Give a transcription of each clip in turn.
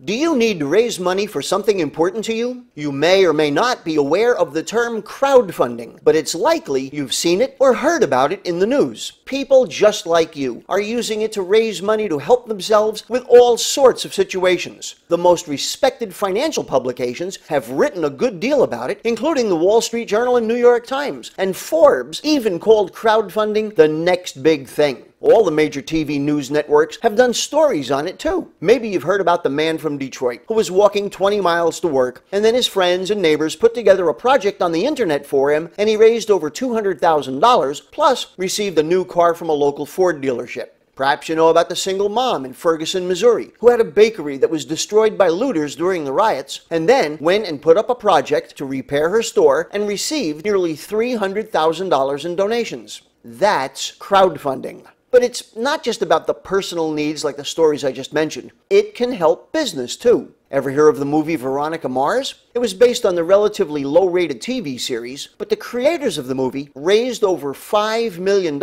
Do you need to raise money for something important to you? You may or may not be aware of the term crowdfunding, but it's likely you've seen it or heard about it in the news. People just like you are using it to raise money to help themselves with all sorts of situations. The most respected financial publications have written a good deal about it, including the Wall Street Journal and New York Times, and Forbes even called crowdfunding the next big thing. All the major TV news networks have done stories on it too. Maybe you've heard about the man from Detroit who was walking 20 miles to work, and then his friends and neighbors put together a project on the internet for him, and he raised over $200,000, plus received a new car from a local Ford dealership. Perhaps you know about the single mom in Ferguson, Missouri, who had a bakery that was destroyed by looters during the riots, and then went and put up a project to repair her store and received nearly $300,000 in donations. That's crowdfunding. But it's not just about the personal needs like the stories I just mentioned. It can help business too. Ever hear of the movie Veronica Mars? It was based on the relatively low-rated TV series, but the creators of the movie raised over $5 million,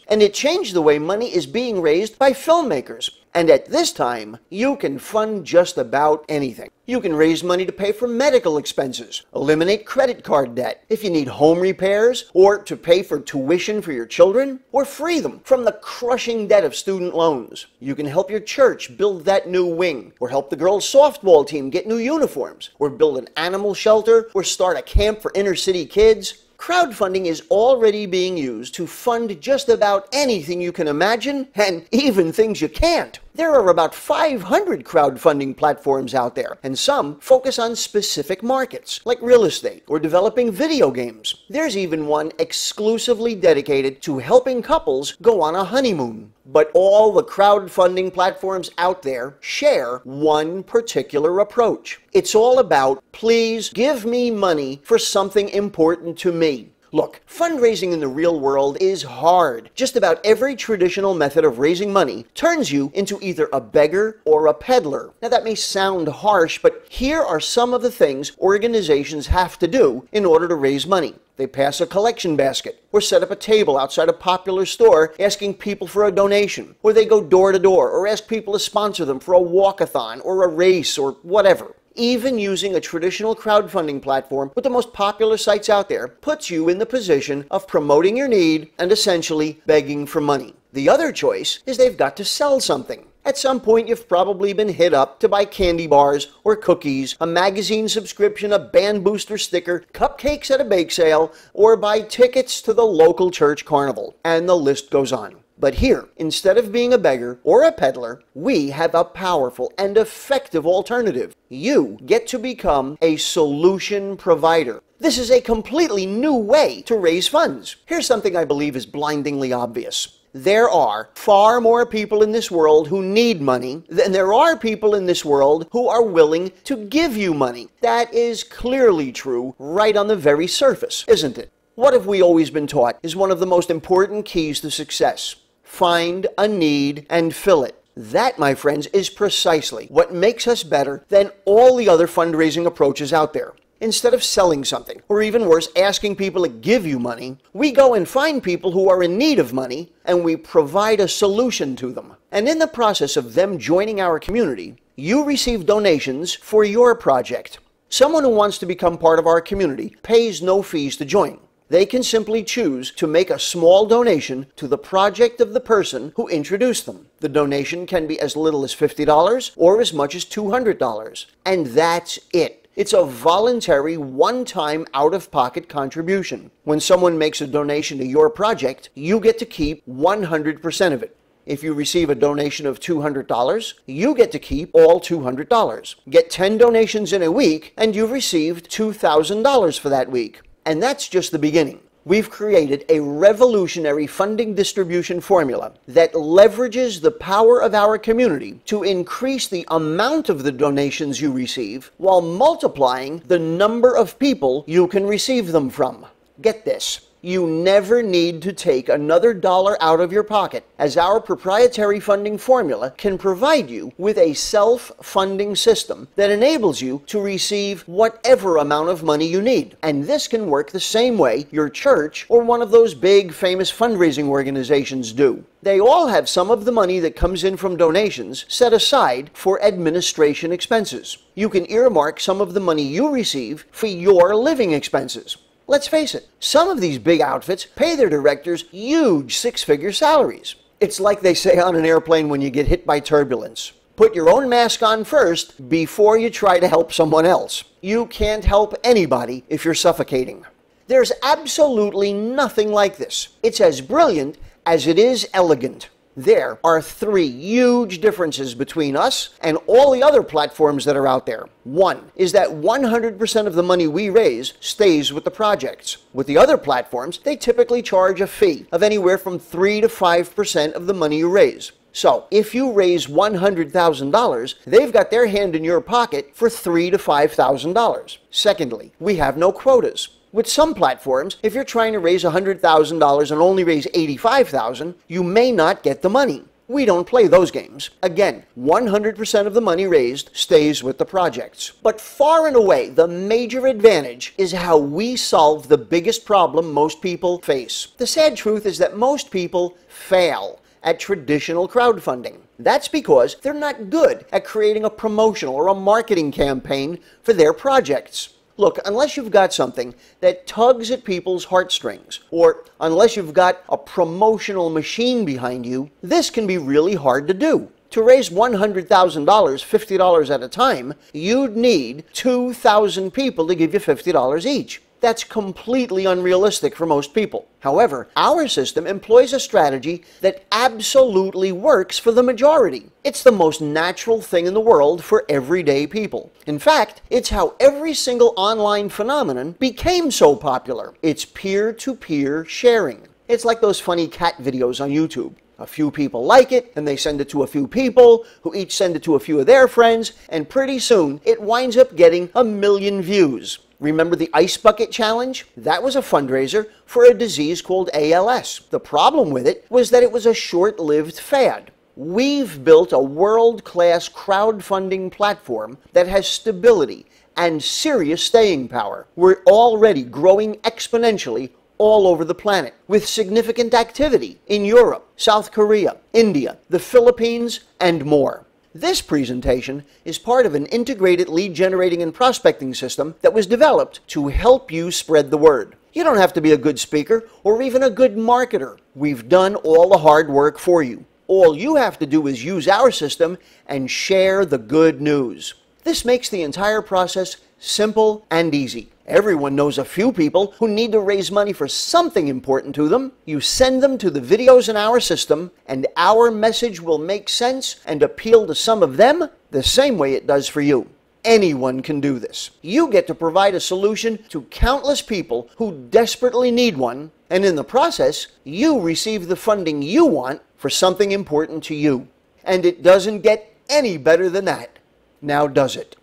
and it changed the way money is being raised by filmmakers. And at this time, you can fund just about anything. You can raise money to pay for medical expenses, eliminate credit card debt, if you need home repairs, or to pay for tuition for your children, or free them from the crushing debt of student loans. You can help your church build that new wing, or help the girls' softball team get new uniforms, or build an animal shelter, or start a camp for inner-city kids. Crowdfunding is already being used to fund just about anything you can imagine, and even things you can't. There are about 500 crowdfunding platforms out there, and some focus on specific markets, like real estate or developing video games. There's even one exclusively dedicated to helping couples go on a honeymoon. But all the crowdfunding platforms out there share one particular approach. It's all about, please give me money for something important to me. Look, fundraising in the real world is hard. Just about every traditional method of raising money turns you into either a beggar or a peddler. Now that may sound harsh, but here are some of the things organizations have to do in order to raise money. They pass a collection basket, or set up a table outside a popular store asking people for a donation, or they go door to door or ask people to sponsor them for a walkathon or a race or whatever. Even using a traditional crowdfunding platform with the most popular sites out there puts you in the position of promoting your need and essentially begging for money. The other choice is they've got to sell something. At some point, you've probably been hit up to buy candy bars or cookies, a magazine subscription, a band booster sticker, cupcakes at a bake sale, or buy tickets to the local church carnival. And the list goes on. But here, instead of being a beggar or a peddler, we have a powerful and effective alternative. You get to become a solution provider. This is a completely new way to raise funds. Here's something I believe is blindingly obvious. There are far more people in this world who need money than there are people in this world who are willing to give you money. That is clearly true right on the very surface, isn't it? What have we always been taught is one of the most important keys to success? Find a need and fill it. That, my friends, is precisely what makes us better than all the other fundraising approaches out there. Instead of selling something, or even worse, asking people to give you money, we go and find people who are in need of money, and we provide a solution to them. And in the process of them joining our community, you receive donations for your project. Someone who wants to become part of our community pays no fees to join. They can simply choose to make a small donation to the project of the person who introduced them. The donation can be as little as $50 or as much as $200. And that's it. It's a voluntary, one-time, out-of-pocket contribution. When someone makes a donation to your project, you get to keep 100% of it. If you receive a donation of $200, you get to keep all $200. Get 10 donations in a week, and you've received $2,000 for that week. And that's just the beginning. We've created a revolutionary funding distribution formula that leverages the power of our community to increase the amount of the donations you receive while multiplying the number of people you can receive them from. Get this. You never need to take another dollar out of your pocket, as our proprietary funding formula can provide you with a self-funding system that enables you to receive whatever amount of money you need. And this can work the same way your church or one of those big famous fundraising organizations do. They all have some of the money that comes in from donations set aside for administration expenses. You can earmark some of the money you receive for your living expenses. Let's face it, some of these big outfits pay their directors huge six-figure salaries. It's like they say on an airplane when you get hit by turbulence. Put your own mask on first before you try to help someone else. You can't help anybody if you're suffocating. There's absolutely nothing like this. It's as brilliant as it is elegant. There are three huge differences between us and all the other platforms that are out there. One is that 100% of the money we raise stays with the projects. With the other platforms, they typically charge a fee of anywhere from 3 to 5% of the money you raise. So, if you raise $100,000, they've got their hand in your pocket for $3,000 to $5,000. Secondly, we have no quotas. With some platforms, if you're trying to raise $100,000 and only raise $85,000, you may not get the money. We don't play those games. Again, 100% of the money raised stays with the projects. But far and away, the major advantage is how we solve the biggest problem most people face. The sad truth is that most people fail at traditional crowdfunding. That's because they're not good at creating a promotional or a marketing campaign for their projects. Look, unless you've got something that tugs at people's heartstrings, or unless you've got a promotional machine behind you, this can be really hard to do. To raise $100,000, $50 at a time, you'd need 2,000 people to give you $50 each. That's completely unrealistic for most people. However, our system employs a strategy that absolutely works for the majority. It's the most natural thing in the world for everyday people. In fact, it's how every single online phenomenon became so popular. It's peer-to-peer sharing. It's like those funny cat videos on YouTube. A few people like it, and they send it to a few people, who each send it to a few of their friends, and pretty soon it winds up getting 1 million views. Remember the Ice Bucket Challenge? That was a fundraiser for a disease called ALS. The problem with it was that it was a short-lived fad. We've built a world-class crowdfunding platform that has stability and serious staying power. We're already growing exponentially all over the planet, with significant activity in Europe, South Korea, India, the Philippines, and more. This presentation is part of an integrated lead generating and prospecting system that was developed to help you spread the word. You don't have to be a good speaker or even a good marketer. We've done all the hard work for you. All you have to do is use our system and share the good news. This makes the entire process simple and easy. Everyone knows a few people who need to raise money for something important to them. You send them to the videos in our system, and our message will make sense and appeal to some of them the same way it does for you. Anyone can do this. You get to provide a solution to countless people who desperately need one, and in the process, you receive the funding you want for something important to you. And it doesn't get any better than that. Now does it?